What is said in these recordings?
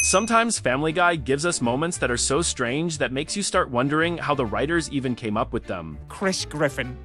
Sometimes Family Guy gives us moments that are so strange that makes you start wondering how the writers even came up with them. Chris Griffin,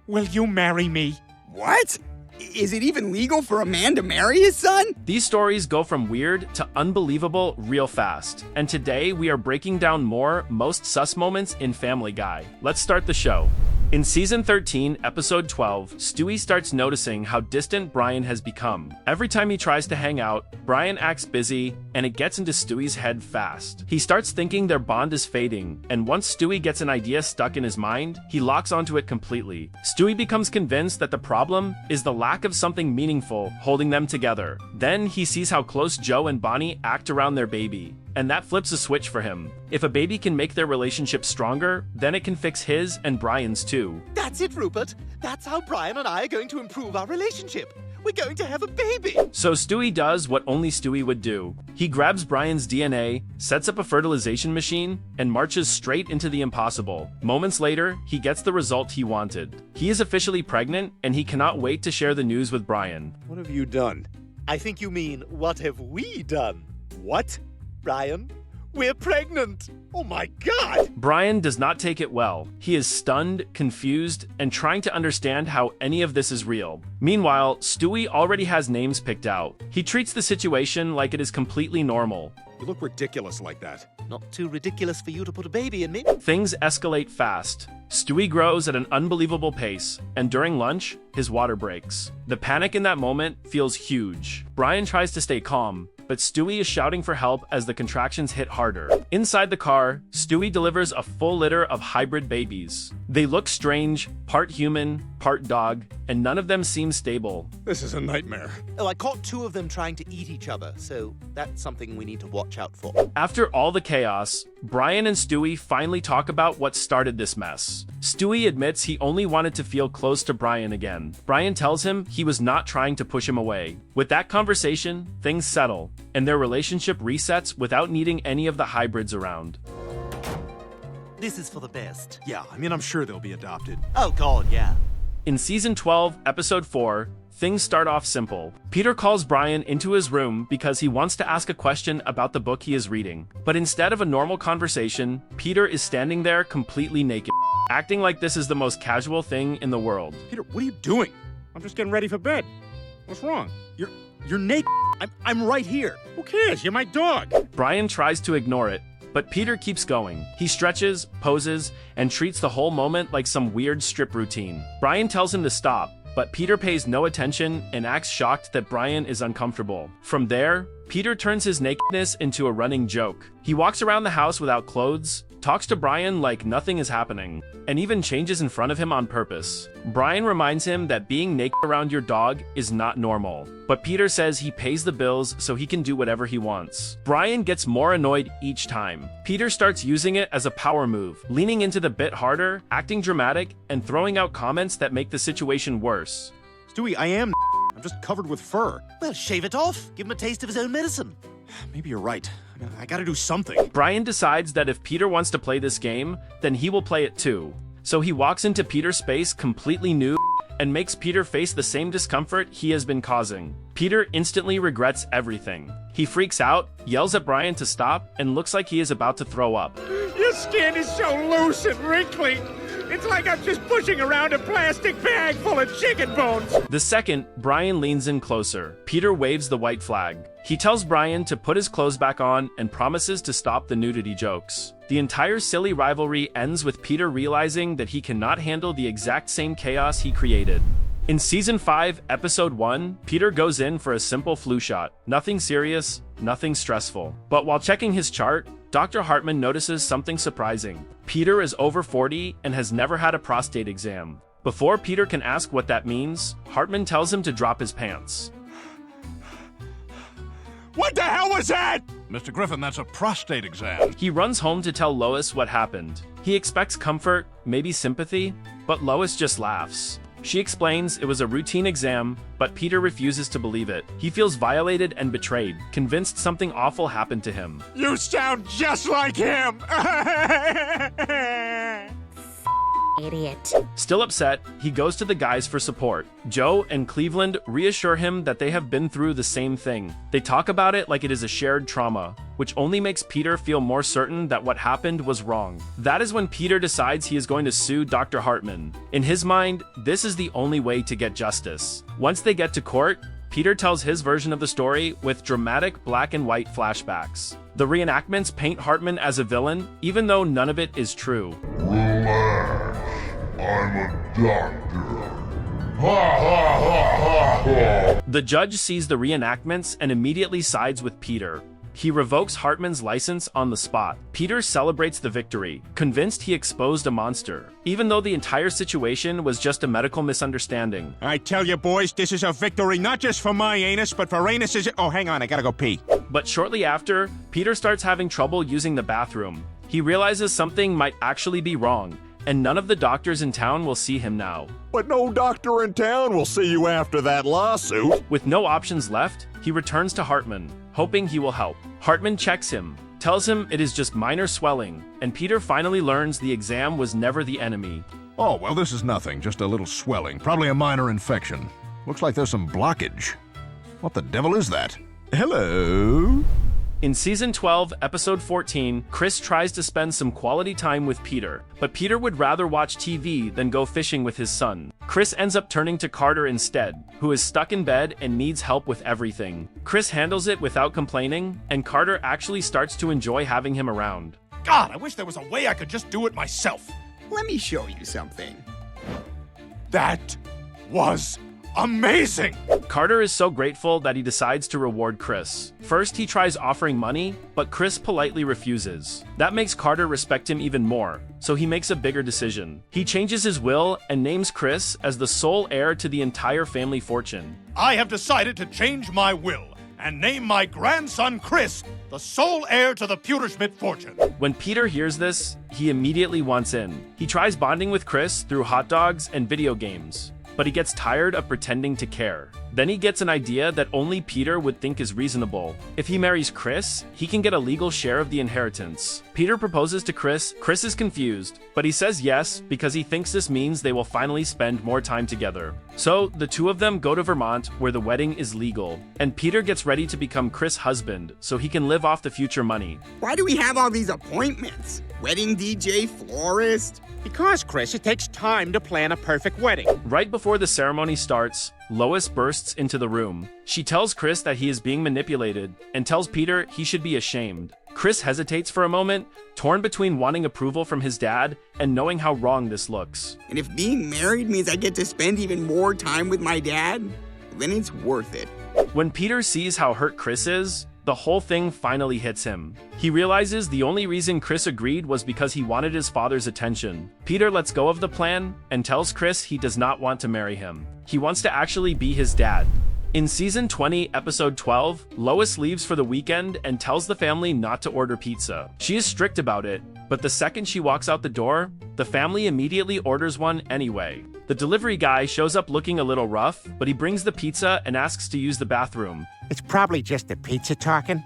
will you marry me? What? Is it even legal for a man to marry his son? These stories go from weird to unbelievable real fast. And today we are breaking down more most sus moments in Family Guy. Let's start the show. In Season 13, Episode 12, Stewie starts noticing how distant Brian has become. Every time he tries to hang out, Brian acts busy, and it gets into Stewie's head fast. He starts thinking their bond is fading, and once Stewie gets an idea stuck in his mind, he locks onto it completely. Stewie becomes convinced that the problem is the lack of something meaningful holding them together. Then he sees how close Joe and Bonnie act around their baby. And that flips a switch for him. If a baby can make their relationship stronger, then it can fix his and Brian's too. That's it, Rupert. That's how Brian and I are going to improve our relationship. We're going to have a baby. So Stewie does what only Stewie would do. He grabs Brian's DNA, sets up a fertilization machine, and marches straight into the impossible. Moments later, he gets the result he wanted. He is officially pregnant, and he cannot wait to share the news with Brian. What have you done? I think you mean, what have we done? What? Brian, we're pregnant. Oh my God! Brian does not take it well. He is stunned, confused, and trying to understand how any of this is real. Meanwhile, Stewie already has names picked out. He treats the situation like it is completely normal. You look ridiculous like that. Not too ridiculous for you to put a baby in me. Things escalate fast. Stewie grows at an unbelievable pace, and during lunch, his water breaks. The panic in that moment feels huge. Brian tries to stay calm, but Stewie is shouting for help as the contractions hit harder. Inside the car, Stewie delivers a full litter of hybrid babies. They look strange, part human, part dog, and none of them seem stable. This is a nightmare. Oh, I caught two of them trying to eat each other, so that's something we need to watch out for. After all the chaos, Brian and Stewie finally talk about what started this mess. Stewie admits he only wanted to feel close to Brian again. Brian tells him he was not trying to push him away. With that conversation, things settle, and their relationship resets without needing any of the hybrids around. This is for the best. Yeah, I'm sure they'll be adopted. Oh God, yeah. In Season 12, Episode 4, things start off simple. Peter calls Brian into his room because he wants to ask a question about the book he is reading. But instead of a normal conversation, Peter is standing there completely naked, acting like this is the most casual thing in the world. Peter, what are you doing? I'm just getting ready for bed. What's wrong? You're naked. I'm right here. Who cares? You're my dog. Brian tries to ignore it, but Peter keeps going. He stretches, poses, and treats the whole moment like some weird strip routine. Brian tells him to stop, but Peter pays no attention and acts shocked that Brian is uncomfortable. From there, Peter turns his nakedness into a running joke. He walks around the house without clothes, talks to Brian like nothing is happening, and even changes in front of him on purpose. Brian reminds him that being naked around your dog is not normal, but Peter says he pays the bills so he can do whatever he wants. Brian gets more annoyed each time. Peter starts using it as a power move, leaning into the bit harder, acting dramatic, and throwing out comments that make the situation worse. Stewie, I'm just covered with fur. Well, shave it off. Give him a taste of his own medicine. Maybe you're right. I gotta do something. Brian decides that if Peter wants to play this game, then he will play it too. So he walks into Peter's space completely nude and makes Peter face the same discomfort he has been causing. Peter instantly regrets everything. He freaks out, yells at Brian to stop, and looks like he is about to throw up. Your skin is so loose and wrinkly. It's like I'm just pushing around a plastic bag full of chicken bones. The second, Brian leans in closer. Peter waves the white flag. He tells Brian to put his clothes back on and promises to stop the nudity jokes. The entire silly rivalry ends with Peter realizing that he cannot handle the exact same chaos he created. In Season 5, Episode 1, Peter goes in for a simple flu shot. Nothing serious, nothing stressful. But while checking his chart, Dr. Hartman notices something surprising. Peter is over 40 and has never had a prostate exam. Before Peter can ask what that means, Hartman tells him to drop his pants. What the hell was that? Mr. Griffin, that's a prostate exam. He runs home to tell Lois what happened. He expects comfort, maybe sympathy, but Lois just laughs. She explains it was a routine exam, but Peter refuses to believe it. He feels violated and betrayed, convinced something awful happened to him. You sound just like him. idiot. Still upset, he goes to the guys for support. Joe and Cleveland reassure him that they have been through the same thing. They talk about it like it is a shared trauma, which only makes Peter feel more certain that what happened was wrong. That is when Peter decides he is going to sue Dr. Hartman. In his mind, this is the only way to get justice. Once they get to court, Peter tells his version of the story with dramatic black and white flashbacks. The reenactments paint Hartman as a villain, even though none of it is true. Relax. I'm a doctor. Ha ha ha ha ha. The judge sees the reenactments and immediately sides with Peter. He revokes Hartman's license on the spot. Peter celebrates the victory, convinced he exposed a monster, even though the entire situation was just a medical misunderstanding. I tell you, boys, this is a victory not just for my anus, but for anus's. Oh, hang on, I gotta go pee. But shortly after, Peter starts having trouble using the bathroom. He realizes something might actually be wrong, and none of the doctors in town will see him now. But no doctor in town will see you after that lawsuit. With no options left, he returns to Hartman, hoping he will help. Hartman checks him, tells him it is just minor swelling, and Peter finally learns the exam was never the enemy. Oh, well, this is nothing. Just a little swelling. Probably a minor infection. Looks like there's some blockage. What the devil is that? Hello? In Season 12, Episode 14, Chris tries to spend some quality time with Peter, but Peter would rather watch TV than go fishing with his son. Chris ends up turning to Carter instead, who is stuck in bed and needs help with everything. Chris handles it without complaining, and Carter actually starts to enjoy having him around. God, I wish there was a way I could just do it myself. Let me show you something. That was amazing! Carter is so grateful that he decides to reward Chris. First, he tries offering money, but Chris politely refuses. That makes Carter respect him even more, so he makes a bigger decision. He changes his will and names Chris as the sole heir to the entire family fortune. I have decided to change my will and name my grandson Chris the sole heir to the Pewterschmidt fortune. When Peter hears this, he immediately wants in. He tries bonding with Chris through hot dogs and video games, but he gets tired of pretending to care. Then he gets an idea that only Peter would think is reasonable. If he marries Chris, he can get a legal share of the inheritance. Peter proposes to Chris. Chris is confused, but he says yes because he thinks this means they will finally spend more time together. So the two of them go to Vermont, where the wedding is legal, and Peter gets ready to become Chris' husband so he can live off the future money. Why do we have all these appointments? Wedding DJ, florist? Because, Chris, it takes time to plan a perfect wedding. Right before the ceremony starts, Lois bursts into the room. She tells Chris that he is being manipulated and tells Peter he should be ashamed. Chris hesitates for a moment, torn between wanting approval from his dad and knowing how wrong this looks. And if being married means I get to spend even more time with my dad, then it's worth it. When Peter sees how hurt Chris is, the whole thing finally hits him. He realizes the only reason Chris agreed was because he wanted his father's attention. Peter lets go of the plan and tells Chris he does not want to marry him. He wants to actually be his dad. In Season 20, Episode 12, Lois leaves for the weekend and tells the family not to order pizza. She is strict about it, but the second she walks out the door, the family immediately orders one anyway. The delivery guy shows up looking a little rough, but he brings the pizza and asks to use the bathroom. It's probably just the pizza talking,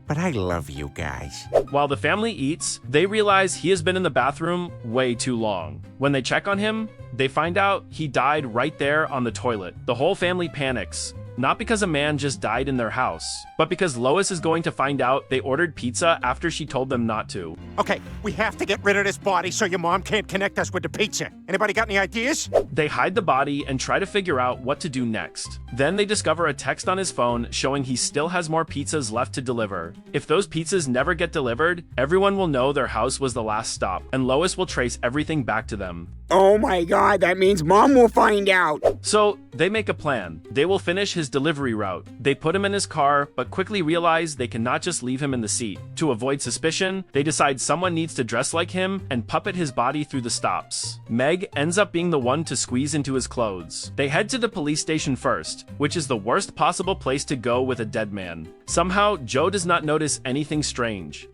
but I love you guys. While the family eats, they realize he has been in the bathroom way too long. When they check on him, they find out he died right there on the toilet. The whole family panics. Not because a man just died in their house, but because Lois is going to find out they ordered pizza after she told them not to. Okay, we have to get rid of this body so your mom can't connect us with the pizza. Anybody got any ideas? They hide the body and try to figure out what to do next. Then they discover a text on his phone showing he still has more pizzas left to deliver. If those pizzas never get delivered, everyone will know their house was the last stop, and Lois will trace everything back to them. Oh my God, that means Mom will find out. So they make a plan. They will finish his delivery route. They put him in his car, but quickly realize they cannot just leave him in the seat. To avoid suspicion, they decide someone needs to dress like him and puppet his body through the stops. Meg ends up being the one to squeeze into his clothes. They head to the police station first, which is the worst possible place to go with a dead man. Somehow, Joe does not notice anything strange.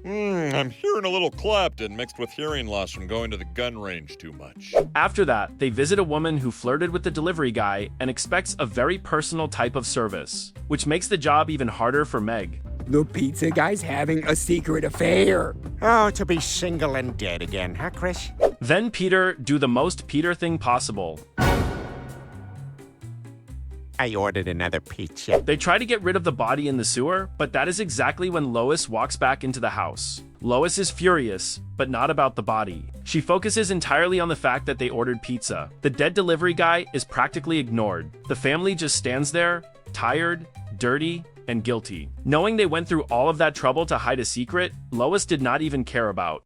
I'm hearing a little Clapton mixed with hearing loss from going to the gun range too much. After that, they visit a woman who flirted with the delivery guy and expects a very personal type of service, which makes the job even harder for Meg. The pizza guy's having a secret affair. Oh, to be single and dead again, huh, Chris? Then Peter do the most Peter thing possible. I ordered another pizza. They try to get rid of the body in the sewer, but that is exactly when Lois walks back into the house. Lois is furious, but not about the body. She focuses entirely on the fact that they ordered pizza. The dead delivery guy is practically ignored. The family just stands there, tired, dirty, and guilty. Knowing they went through all of that trouble to hide a secret, Lois did not even care about.